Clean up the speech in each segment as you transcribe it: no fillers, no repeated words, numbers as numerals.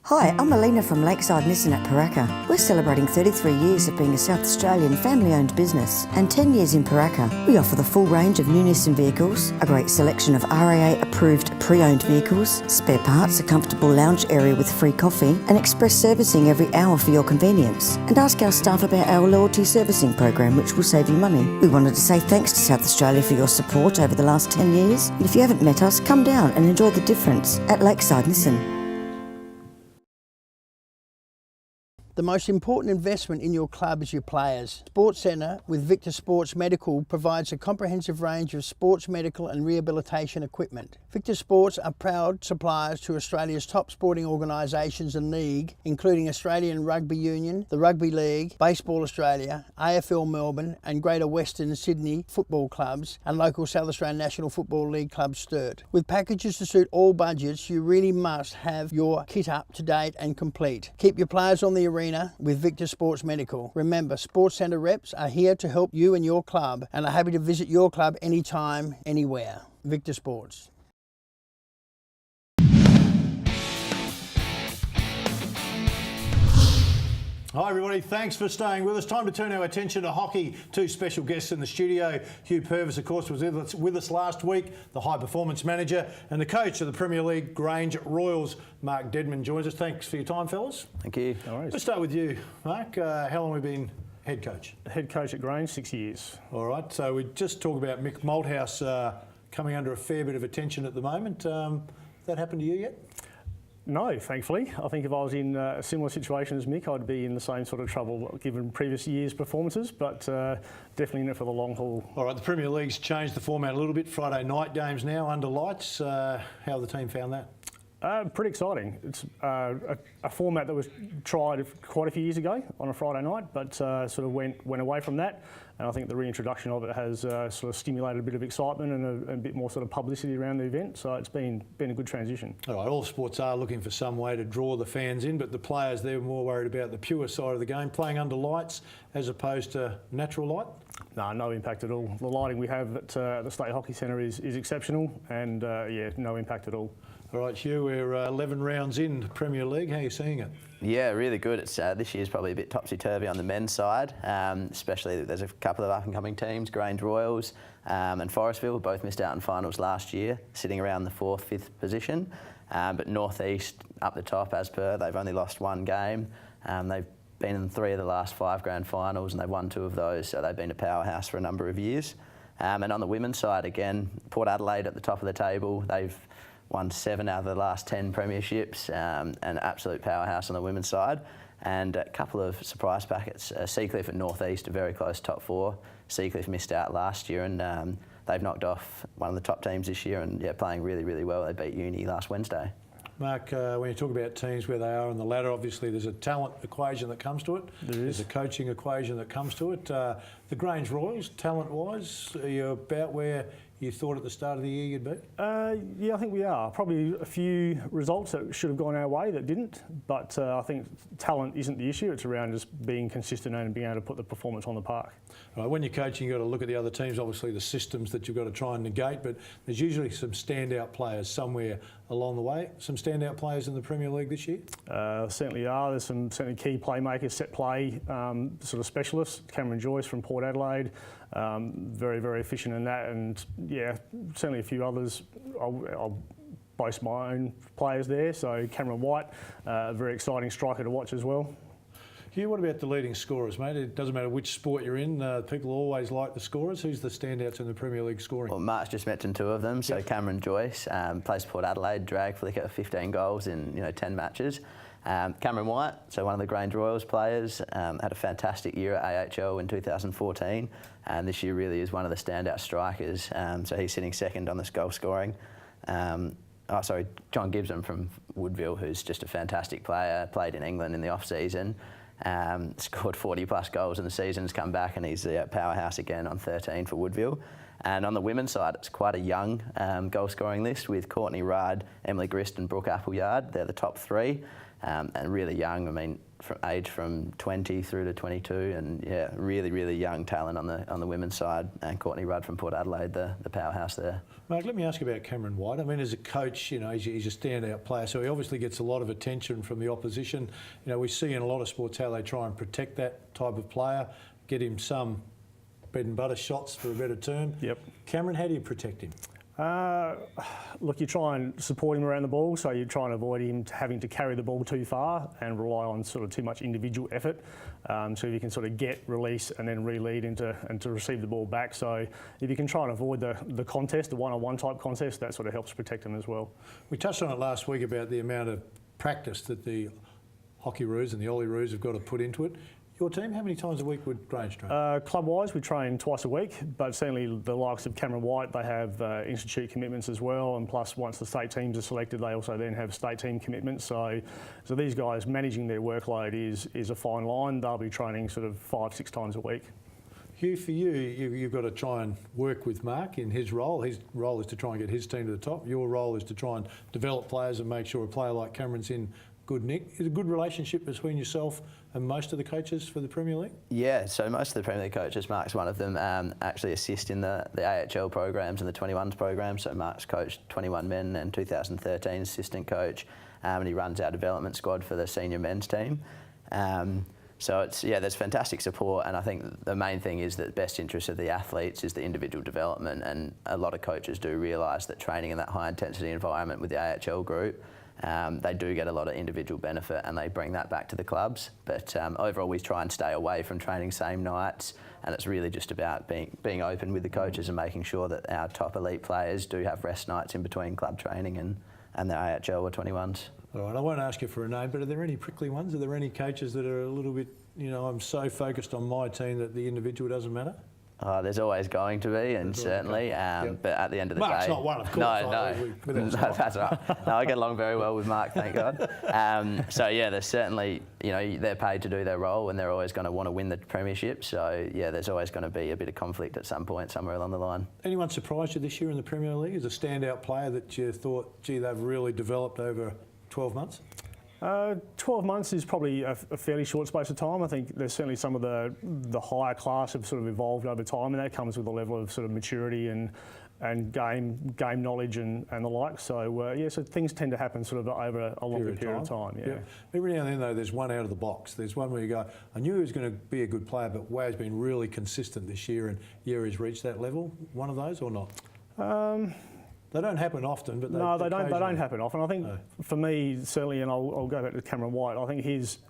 Hi, I'm Alina from Lakeside Nissan at Paraka. We're celebrating 33 years of being a South Australian family-owned business and 10 years in Paraka. We offer the full range of new Nissan vehicles, a great selection of RAA-approved pre-owned vehicles, spare parts, a comfortable lounge area with free coffee, and express servicing every hour for your convenience. And ask our staff about our loyalty servicing program, which will save you money. We wanted to say thanks to South Australia for your support over the last 10 years. And if you haven't met us, come down and enjoy the difference at Lakeside Nissan. The most important investment in your club is your players. Sports Centre with Victor Sports Medical provides a comprehensive range of sports medical and rehabilitation equipment. Victor Sports are proud suppliers to Australia's top sporting organisations and league, including Australian Rugby Union, the Rugby League, Baseball Australia, AFL Melbourne and Greater Western Sydney football clubs and local South Australian National Football League club Sturt. With packages to suit all budgets, you really must have your kit up to date and complete. Keep your players on the arena with Victor Sports Medical. Remember, Sports Centre reps are here to help you and your club and are happy to visit your club anytime, anywhere. Victor Sports. Hi everybody, thanks for staying with us. Time to turn our attention to hockey. Two special guests in the studio. Hugh Purvis, of course, was with us last week, the high performance manager, and the coach of the Premier League Grange Royals, Mark Deadman, joins us. Thanks for your time, fellas. Thank you. No worries. Let's start with you, Mark. How long have you been head coach? Head coach at Grange, 6 years. All right, so we just talked about Mick Malthouse coming under a fair bit of attention at the moment. That happened to you yet? No, thankfully. I think if I was in a similar situation as Mick, I'd be in the same sort of trouble given previous years' performances, but definitely in it for the long haul. All right, the Premier League's changed the format a little bit. Friday night games now under lights. How have the team found that? Pretty exciting. It's a format that was tried quite a few years ago on a Friday night, but sort of went away from that. And I think the reintroduction of it has sort of stimulated a bit of excitement and a bit more sort of publicity around the event. So it's been a good transition. All right, all sports are looking for some way to draw the fans in, but the players, they're more worried about the pure side of the game, playing under lights as opposed to natural light? No impact at all. The lighting we have at the State Hockey Centre is exceptional, and yeah, no impact at all. All right, Hugh, we're 11 rounds in the Premier League. How are you seeing it? Yeah, really good. It's this year's probably a bit topsy-turvy on the men's side, especially there's a couple of up-and-coming teams, Grange Royals and Forestville, both missed out in finals last year, sitting around the 4th, 5th position. But North East up the top as per, they've only lost one game. They've been in 3 of the last 5 grand finals and they've won 2 of those, so they've been a powerhouse for a number of years. And on the women's side, again, Port Adelaide at the top of the table. They've won 7 out of the last 10 premierships, an absolute powerhouse on the women's side. And a couple of surprise packets. Seacliff at North East, a very close top 4. Seacliff missed out last year and they've knocked off one of the top teams this year and yeah, playing really, really well. They beat Uni last Wednesday. Mark, when you talk about teams where they are on the ladder, obviously there's a talent equation that comes to it. There's a coaching equation that comes to it. The Grange Royals, talent-wise, are you about where you thought at the start of the year you'd be? Yeah, I think we are. Probably a few results that should have gone our way that didn't, but I think talent isn't the issue. It's around just being consistent and being able to put the performance on the park. Right, when you're coaching, you've got to look at the other teams, obviously the systems that you've got to try and negate, but there's usually some standout players somewhere along the way. Some standout players in the Premier League this year? Certainly are. There's some certainly key playmakers, set play sort of specialists. Cameron Joyce from Port Adelaide, very, very efficient in that, and yeah, certainly a few others. I'll boast my own players there. So Cameron White, a very exciting striker to watch as well. Hugh, what about the leading scorers, mate? It doesn't matter which sport you're in, people always like the scorers. Who's the standouts in the Premier League scoring? Well, Mark's just mentioned 2 of them. So yep. Cameron Joyce plays for Port Adelaide, drag flicker, 15 goals in 10 matches. Cameron White, so one of the Grange Royals players, had a fantastic year at AHL in 2014, and this year really is one of the standout strikers. So he's sitting second on this goal scoring. John Gibson from Woodville, who's just a fantastic player, played in England in the off-season. Scored 40 plus goals in the season, has come back and he's a powerhouse again on 13 for Woodville. And on the women's side, it's quite a young goal scoring list with Courtney Rudd, Emily Grist and Brooke Appleyard. They're the top 3. and really young. I mean, from 20 through to 22, and yeah, really young talent on the women's side. And Courtney Rudd from Port Adelaide, the powerhouse there. Mark, let me ask you about Cameron White. I mean, as a coach, you know, he's a standout player, so he obviously gets a lot of attention from the opposition. You know, we see in a lot of sports how they try and protect that type of player, get him some bread and butter shots, for a better term. Yep. Cameron, how do you protect him? Look, you try and support him around the ball, so you try and avoid him having to carry the ball too far and rely on sort of too much individual effort. So if you can sort of get, release, and then re-lead and to receive the ball back. So if you can try and avoid the contest, the one-on-one type contest, that sort of helps protect him as well. We touched on it last week about the amount of practice that the Hockeyroos and the Olyroos have got to put into it. Your team, how many times a week would Grange train? Club-wise, we train twice a week, but certainly the likes of Cameron White, they have institute commitments as well, and plus once the state teams are selected, they also then have state team commitments. So these guys managing their workload is a fine line. They'll be training sort of 5-6 times a week. Hugh, for you've got to try and work with Mark in his role. His role is to try and get his team to the top. Your role is to try and develop players and make sure a player like Cameron's in good nick. Is it a good relationship between yourself and most of the coaches for the Premier League? Yeah, so most of the Premier League coaches, Mark's one of them, actually assist in the AHL programs and the 21s programs. So Mark's coached 21 men and 2013 assistant coach, and he runs our development squad for the senior men's team. So there's fantastic support, and I think the main thing is that the best interest of the athletes is the individual development, and a lot of coaches do realise that training in that high intensity environment with the AHL group, they do get a lot of individual benefit and they bring that back to the clubs. But overall, we try and stay away from training same nights, and it's really just about being open with the coaches and making sure that our top elite players do have rest nights in between club training and the AHL or 21s. All right, I won't ask you for a name, but are there any prickly ones? Are there any coaches that are a little bit, you know, I'm so focused on my team that the individual doesn't matter? There's always going to be, and certainly, but at the end of the Mark's day... not one, of course. No, that's right. No, I get along very well with Mark, thank God. So yeah, there's certainly, you know, they're paid to do their role and they're always going to want to win the premiership. So yeah, there's always going to be a bit of conflict at some point, somewhere along the line. Anyone surprised you this year in the Premier League as a standout player that you thought, gee, they've really developed over 12 months? 12 months is probably a fairly short space of time. I think there's certainly some of the higher class have sort of evolved over time, and that comes with a level of sort of maturity and game knowledge and the like. So so things tend to happen sort of over a longer period of time. Yeah. Every now and then though, there's one out of the box. There's one where you go, I knew he was going to be a good player, but Wow's been really consistent this year, and he's reached that level. One of those or not? They don't happen often, but they don't happen often. I think for me, certainly, and I'll go back to Cameron White, I think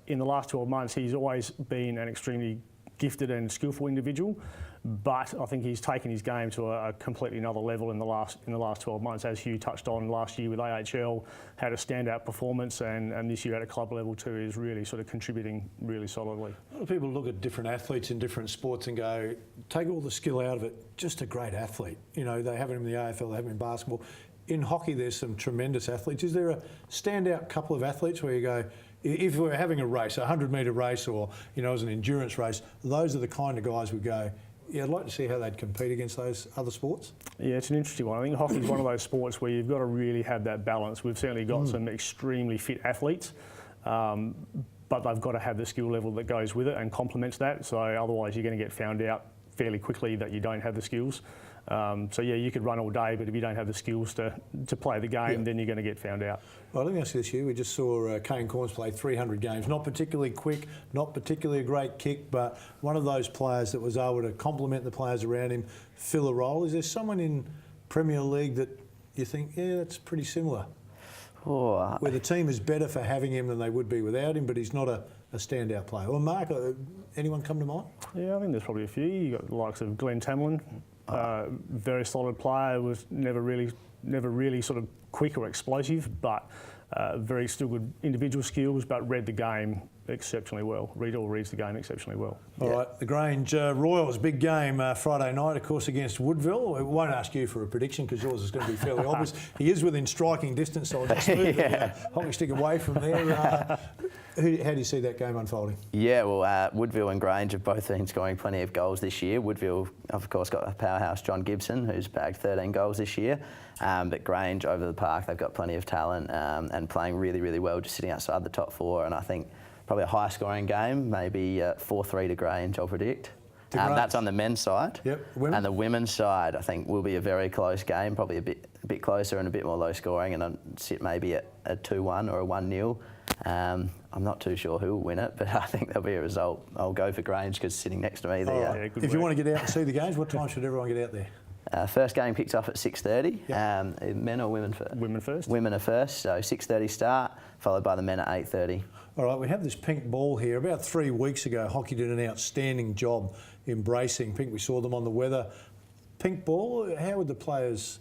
in the last 12 months, he's always been an extremely gifted and skillful individual, but I think he's taken his game to a completely another level in the last 12 months. As Hugh touched on last year with AHL, had a standout performance, and this year at a club level too is really sort of contributing really solidly. A lot of people look at different athletes in different sports and go, take all the skill out of it, just a great athlete. You know, they have it in the AFL, they have it in basketball. In hockey, there's some tremendous athletes. Is there a standout couple of athletes where you go, if we're having a race, a 100-metre race, or, you know, as an endurance race, those are the kind of guys we go, yeah, I'd like to see how they'd compete against those other sports. Yeah, it's an interesting one. I think hockey's one of those sports where you've got to really have that balance. We've certainly got some extremely fit athletes, but they've got to have the skill level that goes with it and complements that. So otherwise you're going to get found out fairly quickly that you don't have the skills. So yeah, you could run all day, but if you don't have the skills to play the game, then you're going to get found out. Well, let me ask you this, Hugh. We just saw Kane Cornes play 300 games. Not particularly quick, not particularly a great kick, but one of those players that was able to complement the players around him, fill a role. Is there someone in Premier League that you think, yeah, that's pretty similar? Where the team is better for having him than they would be without him, but he's not a standout player. Well, Mark, anyone come to mind? Yeah, I think there's probably a few. You've got the likes of Glenn Tamlin. Very solid player, was never really sort of quick or explosive, but very still good individual skills, but read the game exceptionally well. Reads the game exceptionally well. All right, the Grange Royals, big game Friday night, of course, against Woodville. I won't ask you for a prediction because yours is going to be fairly obvious. He is within striking distance, so I'll just move the hockey stick away from there. How do you see that game unfolding? Yeah, well, Woodville and Grange have both been scoring plenty of goals this year. Woodville, of course, got a powerhouse, John Gibson, who's bagged 13 goals this year. But Grange, over the park, they've got plenty of talent and playing really, really well, just sitting outside the top four. And I think probably a high-scoring game, maybe 4-3 to Grange, I'll predict. That's on the men's side. Yep. Women? And the women's side, I think, will be a very close game, probably a bit closer and a bit more low-scoring, and I'd sit maybe at a 2-1 or a 1-0. I'm not too sure who will win it, but I think there'll be a result. I'll go for Grange because sitting next to me there. If you want to get out and see the games, what time should everyone get out there? First game kicks off at 6:30. Yep. Men or women first? Women first. Women are first, so 6:30 start, followed by the men at 8:30. All right, we have this pink ball here. About 3 weeks ago, hockey did an outstanding job embracing pink. We saw them on the weather. Pink ball, how would the players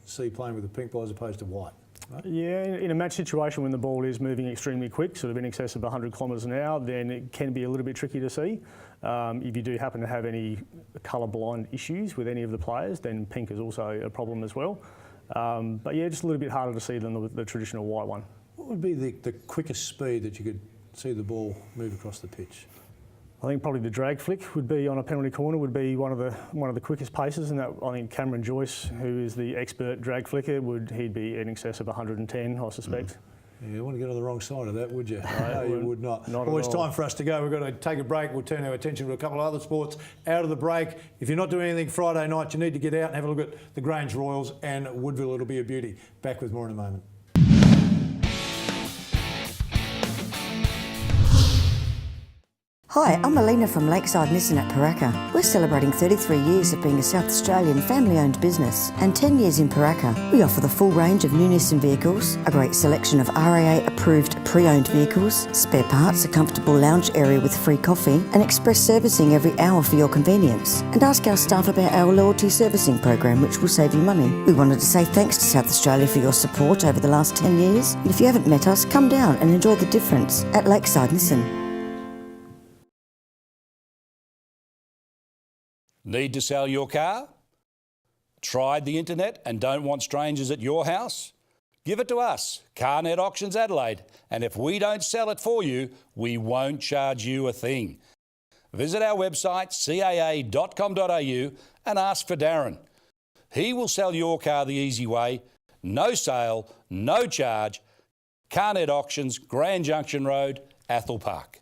see playing with the pink ball as opposed to white? Right? Yeah, in a match situation when the ball is moving extremely quick, sort of in excess of 100 kilometres an hour, then it can be a little bit tricky to see. If you do happen to have any colour blind issues with any of the players, then pink is also a problem as well. But yeah, just a little bit harder to see than the traditional white one. What would be the quickest speed that you could see the ball move across the pitch? I think probably the drag flick would be on a penalty corner would be one of the quickest paces, and that I think Cameron Joyce, who is the expert drag flicker, he'd be in excess of 110, I suspect. Yeah, you want to get on the wrong side of that, would you? No, you would not. Well, it's time for us to go. We've got to take a break. We'll turn our attention to a couple of other sports out of the break. If you're not doing anything Friday night, you need to get out and have a look at the Grange Royals and Woodville. It'll be a beauty. Back with more in a moment. Hi, I'm Alina from Lakeside Nissan at Paraka. We're celebrating 33 years of being a South Australian family-owned business and 10 years in Paraka. We offer the full range of new Nissan vehicles, a great selection of RAA-approved pre-owned vehicles, spare parts, a comfortable lounge area with free coffee, and express servicing every hour for your convenience. And ask our staff about our loyalty servicing program, which will save you money. We wanted to say thanks to South Australia for your support over the last 10 years. And if you haven't met us, come down and enjoy the difference at Lakeside Nissan. Need to sell your car? Tried the internet and don't want strangers at your house? Give it to us, Carnet Auctions Adelaide, and if we don't sell it for you, we won't charge you a thing. Visit our website caa.com.au and ask for Darren. He will sell your car the easy way, no sale, no charge. Carnet Auctions, Grand Junction Road, Athol Park.